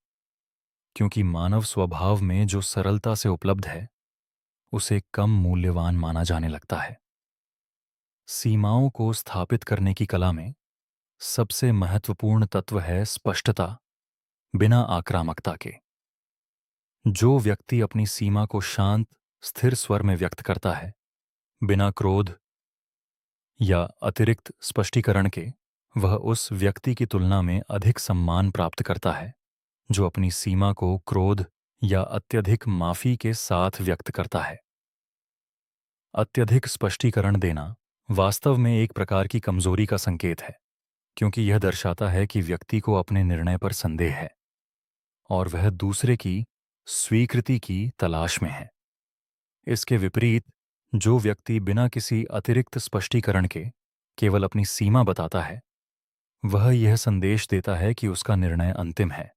क्योंकि मानव स्वभाव में जो सरलता से उपलब्ध है, उसे कम मूल्यवान माना जाने लगता है। सीमाओं को स्थापित करने की कला में सबसे महत्वपूर्ण तत्व है स्पष्टता, बिना आक्रामकता के। जो व्यक्ति अपनी सीमा को शांत, स्थिर स्वर में व्यक्त करता है, बिना क्रोध या अतिरिक्त स्पष्टीकरण के, वह उस व्यक्ति की तुलना में अधिक सम्मान प्राप्त करता है जो अपनी सीमा को क्रोध या अत्यधिक माफी के साथ व्यक्त करता है। अत्यधिक स्पष्टीकरण देना वास्तव में एक प्रकार की कमजोरी का संकेत है, क्योंकि यह दर्शाता है कि व्यक्ति को अपने निर्णय पर संदेह है और वह दूसरे की स्वीकृति की तलाश में है। इसके विपरीत, जो व्यक्ति बिना किसी अतिरिक्त स्पष्टीकरण के केवल अपनी सीमा बताता है, वह यह संदेश देता है कि उसका निर्णय अंतिम है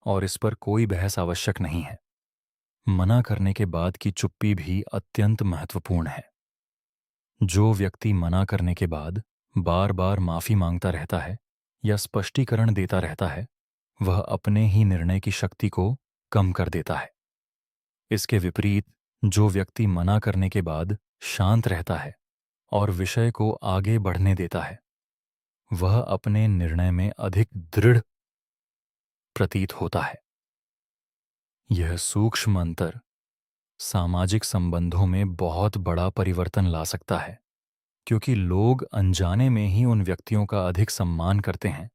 और इस पर कोई बहस आवश्यक नहीं है। मना करने के बाद की चुप्पी भी अत्यंत महत्वपूर्ण है। जो व्यक्ति मना करने के बाद बार बार माफी मांगता रहता है या स्पष्टीकरण देता रहता है, वह अपने ही निर्णय की शक्ति को कम कर देता है। इसके विपरीत, जो व्यक्ति मना करने के बाद शांत रहता है और विषय को आगे बढ़ने देता है, वह अपने निर्णय में अधिक दृढ़ प्रतीत होता है। यह सूक्ष्म अंतर सामाजिक संबंधों में बहुत बड़ा परिवर्तन ला सकता है, क्योंकि लोग अनजाने में ही उन व्यक्तियों का अधिक सम्मान करते हैं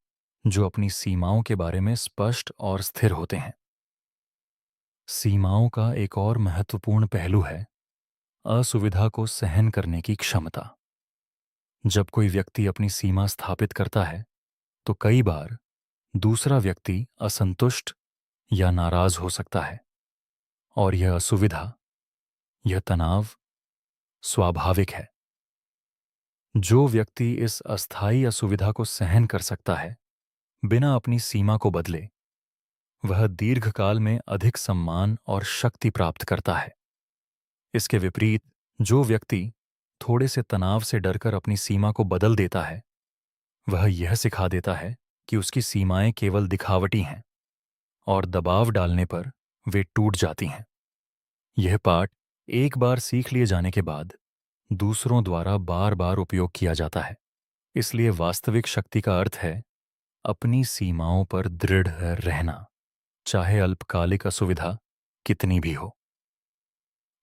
जो अपनी सीमाओं के बारे में स्पष्ट और स्थिर होते हैं। सीमाओं का एक और महत्वपूर्ण पहलू है असुविधा को सहन करने की क्षमता। जब कोई व्यक्ति अपनी सीमा स्थापित करता है, तो कई बार दूसरा व्यक्ति असंतुष्ट या नाराज हो सकता है, और यह असुविधा, यह तनाव स्वाभाविक है। जो व्यक्ति इस अस्थायी असुविधा को सहन कर सकता है बिना अपनी सीमा को बदले, वह दीर्घकाल में अधिक सम्मान और शक्ति प्राप्त करता है। इसके विपरीत, जो व्यक्ति थोड़े से तनाव से डरकर अपनी सीमा को बदल देता है, वह यह सिखा देता है कि उसकी सीमाएं केवल दिखावटी हैं और दबाव डालने पर वे टूट जाती हैं। यह पाठ एक बार सीख लिए जाने के बाद दूसरों द्वारा बार बार उपयोग किया जाता है। इसलिए वास्तविक शक्ति का अर्थ है अपनी सीमाओं पर दृढ़ रहना, चाहे अल्पकालिक असुविधा कितनी भी हो।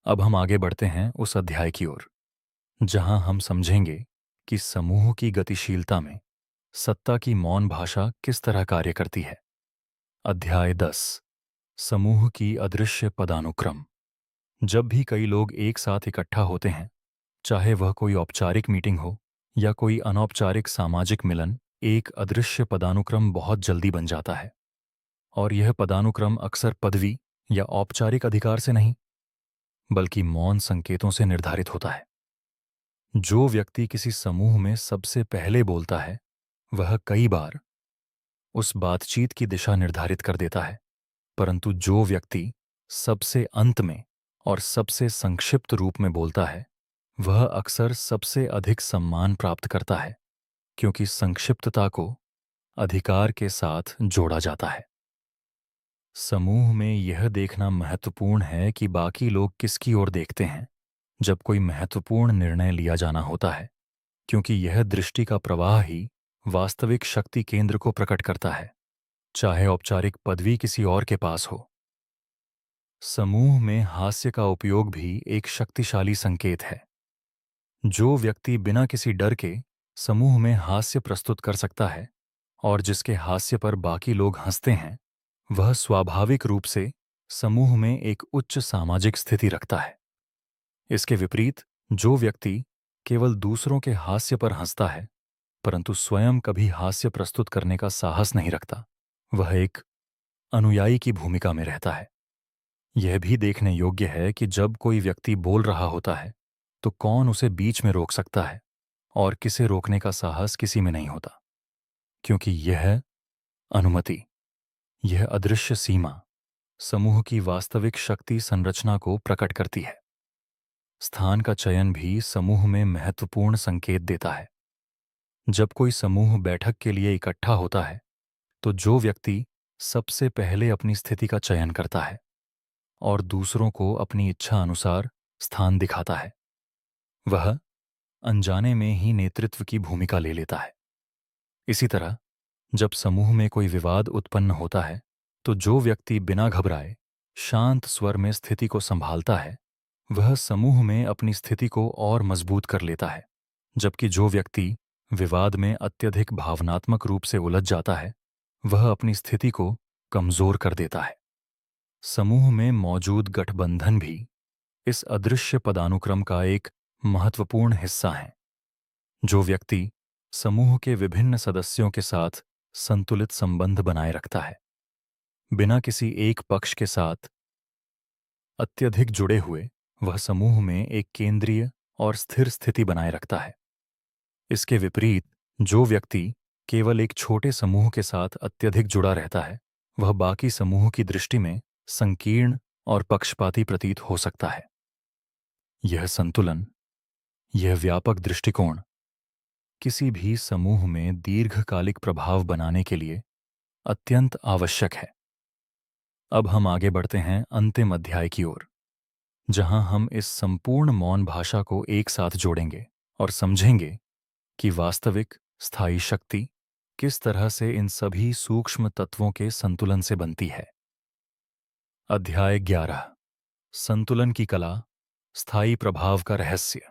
अब हम आगे बढ़ते हैं उस अध्याय की ओर जहां हम समझेंगे कि समूह की गतिशीलता में सत्ता की मौन भाषा किस तरह कार्य करती है। अध्याय 10। समूह की अदृश्य पदानुक्रम। जब भी कई लोग एक साथ इकट्ठा होते हैं, चाहे वह कोई औपचारिक मीटिंग हो या कोई अनौपचारिक सामाजिक मिलन, एक अदृश्य पदानुक्रम बहुत जल्दी बन जाता है। और यह पदानुक्रम अक्सर पदवी या औपचारिक अधिकार से नहीं, बल्कि मौन संकेतों से निर्धारित होता है। जो व्यक्ति किसी समूह में सबसे पहले बोलता है, वह कई बार उस बातचीत की दिशा निर्धारित कर देता है, परंतु जो व्यक्ति सबसे अंत में और सबसे संक्षिप्त रूप में बोलता है, वह अक्सर सबसे अधिक सम्मान प्राप्त करता है, क्योंकि संक्षिप्तता को अधिकार के साथ जोड़ा जाता है। समूह में यह देखना महत्वपूर्ण है कि बाकी लोग किसकी ओर देखते हैं जब कोई महत्वपूर्ण निर्णय लिया जाना होता है, क्योंकि यह दृष्टि का प्रवाह ही वास्तविक शक्ति केंद्र को प्रकट करता है, चाहे औपचारिक पदवी किसी और के पास हो। समूह में हास्य का उपयोग भी एक शक्तिशाली संकेत है। जो व्यक्ति बिना किसी डर के समूह में हास्य प्रस्तुत कर सकता है और जिसके हास्य पर बाकी लोग हंसते हैं, वह स्वाभाविक रूप से समूह में एक उच्च सामाजिक स्थिति रखता है। इसके विपरीत जो व्यक्ति केवल दूसरों के हास्य पर हंसता है परंतु स्वयं कभी हास्य प्रस्तुत करने का साहस नहीं रखता, वह एक अनुयायी की भूमिका में रहता है। यह भी देखने योग्य है कि जब कोई व्यक्ति बोल रहा होता है तो कौन उसे बीच में रोक सकता है और किसे रोकने का साहस किसी में नहीं होता, क्योंकि यह अनुमति, यह अदृश्य सीमा समूह की वास्तविक शक्ति संरचना को प्रकट करती है। स्थान का चयन भी समूह में महत्वपूर्ण संकेत देता है। जब कोई समूह बैठक के लिए इकट्ठा होता है तो जो व्यक्ति सबसे पहले अपनी स्थिति का चयन करता है और दूसरों को अपनी इच्छा अनुसार स्थान दिखाता है, वह अनजाने में ही नेतृत्व की भूमिका ले लेता है। इसी तरह जब समूह में कोई विवाद उत्पन्न होता है तो जो व्यक्ति बिना घबराए शांत स्वर में स्थिति को संभालता है, वह समूह में अपनी स्थिति को और मजबूत कर लेता है, जबकि जो व्यक्ति विवाद में अत्यधिक भावनात्मक रूप से उलझ जाता है, वह अपनी स्थिति को कमजोर कर देता है। समूह में मौजूद गठबंधन भी इस अदृश्य पदानुक्रम का एक महत्वपूर्ण हिस्सा हैं। जो व्यक्ति समूह के विभिन्न सदस्यों के साथ संतुलित संबंध बनाए रखता है, बिना किसी एक पक्ष के साथ अत्यधिक जुड़े हुए, वह समूह में एक केंद्रीय और स्थिर स्थिति बनाए रखता है। इसके विपरीत जो व्यक्ति केवल एक छोटे समूह के साथ अत्यधिक जुड़ा रहता है, वह बाकी समूह की दृष्टि में संकीर्ण और पक्षपाती प्रतीत हो सकता है। यह संतुलन, यह व्यापक दृष्टिकोण किसी भी समूह में दीर्घकालिक प्रभाव बनाने के लिए अत्यंत आवश्यक है। अब हम आगे बढ़ते हैं अंतिम अध्याय की ओर, जहां हम इस संपूर्ण मौन भाषा को एक साथ जोड़ेंगे और समझेंगे कि वास्तविक स्थायी शक्ति किस तरह से इन सभी सूक्ष्म तत्वों के संतुलन से बनती है। अध्याय 11, संतुलन की कला, स्थायी प्रभाव का रहस्य।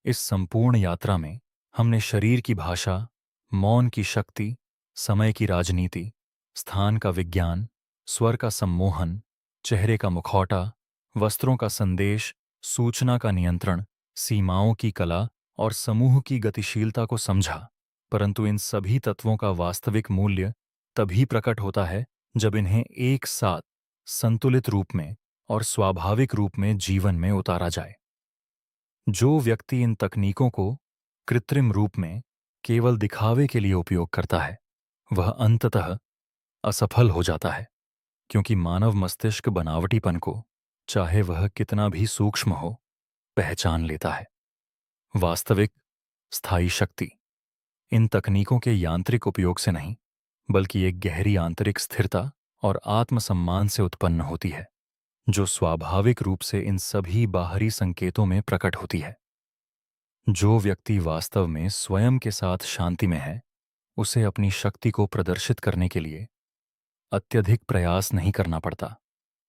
इस संपूर्ण यात्रा में हमने शरीर की भाषा, मौन की शक्ति, समय की राजनीति, स्थान का विज्ञान, स्वर का सम्मोहन, चेहरे का मुखौटा, वस्त्रों का संदेश, सूचना का नियंत्रण, सीमाओं की कला और समूह की गतिशीलता को समझा। परंतु इन सभी तत्वों का वास्तविक मूल्य तभी प्रकट होता है जब इन्हें एक साथ संतुलित रूप में और स्वाभाविक रूप में जीवन में उतारा जाए। जो व्यक्ति इन तकनीकों को कृत्रिम रूप में केवल दिखावे के लिए उपयोग करता है, वह अंततः असफल हो जाता है, क्योंकि मानव मस्तिष्क बनावटीपन को, चाहे वह कितना भी सूक्ष्म हो, पहचान लेता है। वास्तविक स्थायी शक्ति इन तकनीकों के यांत्रिक उपयोग से नहीं, बल्कि एक गहरी आंतरिक स्थिरता और आत्मसम्मान से उत्पन्न होती है, जो स्वाभाविक रूप से इन सभी बाहरी संकेतों में प्रकट होती है। जो व्यक्ति वास्तव में स्वयं के साथ शांति में है, उसे अपनी शक्ति को प्रदर्शित करने के लिए अत्यधिक प्रयास नहीं करना पड़ता,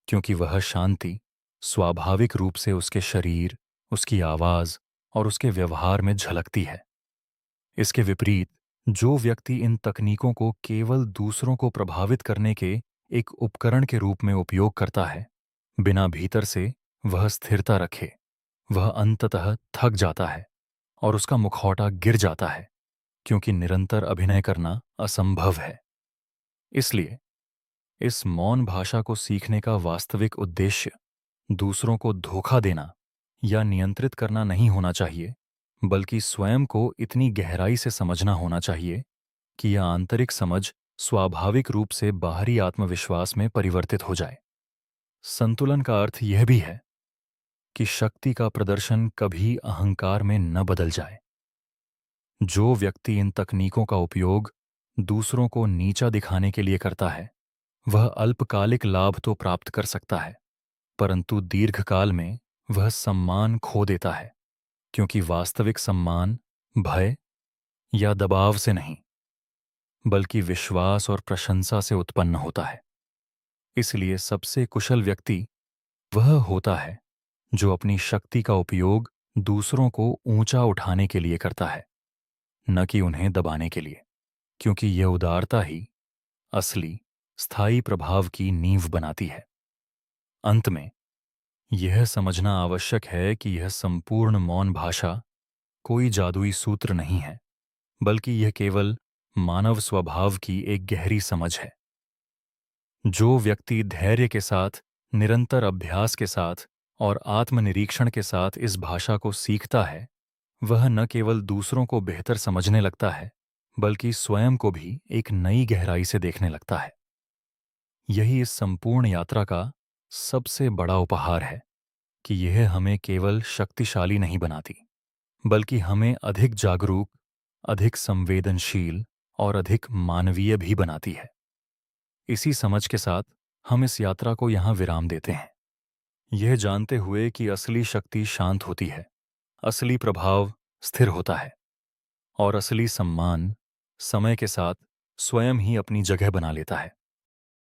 क्योंकि वह शांति स्वाभाविक रूप से उसके शरीर, उसकी आवाज और उसके व्यवहार में झलकती है। इसके विपरीत जो व्यक्ति इन तकनीकों को केवल दूसरों को प्रभावित करने के एक उपकरण के रूप में उपयोग करता है, बिना भीतर से वह स्थिरता रखे, वह अंततः थक जाता है और उसका मुखौटा गिर जाता है, क्योंकि निरंतर अभिनय करना असंभव है। इसलिए इस मौन भाषा को सीखने का वास्तविक उद्देश्य दूसरों को धोखा देना या नियंत्रित करना नहीं होना चाहिए, बल्कि स्वयं को इतनी गहराई से समझना होना चाहिए कि यह आंतरिक समझ स्वाभाविक रूप से बाहरी आत्मविश्वास में परिवर्तित हो जाए। संतुलन का अर्थ यह भी है कि शक्ति का प्रदर्शन कभी अहंकार में न बदल जाए। जो व्यक्ति इन तकनीकों का उपयोग दूसरों को नीचा दिखाने के लिए करता है, वह अल्पकालिक लाभ तो प्राप्त कर सकता है, परंतु दीर्घकाल में वह सम्मान खो देता है, क्योंकि वास्तविक सम्मान भय या दबाव से नहीं, बल्कि विश्वास और प्रशंसा से उत्पन्न होता है। इसलिए सबसे कुशल व्यक्ति वह होता है जो अपनी शक्ति का उपयोग दूसरों को ऊंचा उठाने के लिए करता है, न कि उन्हें दबाने के लिए। क्योंकि यह उदारता ही असली स्थायी प्रभाव की नींव बनाती है। अंत में यह समझना आवश्यक है कि यह संपूर्ण मौन भाषा कोई जादुई सूत्र नहीं है, बल्कि यह केवल मानव स्वभाव की एक गहरी समझ है। जो व्यक्ति धैर्य के साथ, निरंतर अभ्यास के साथ और आत्मनिरीक्षण के साथ इस भाषा को सीखता है, वह न केवल दूसरों को बेहतर समझने लगता है, बल्कि स्वयं को भी एक नई गहराई से देखने लगता है। यही इस संपूर्ण यात्रा का सबसे बड़ा उपहार है कि यह हमें केवल शक्तिशाली नहीं बनाती, बल्कि हमें अधिक जागरूक, अधिक संवेदनशील और अधिक मानवीय भी बनाती है। इसी समझ के साथ हम इस यात्रा को यहाँ विराम देते हैं, यह जानते हुए कि असली शक्ति शांत होती है, असली प्रभाव स्थिर होता है और असली सम्मान समय के साथ स्वयं ही अपनी जगह बना लेता है।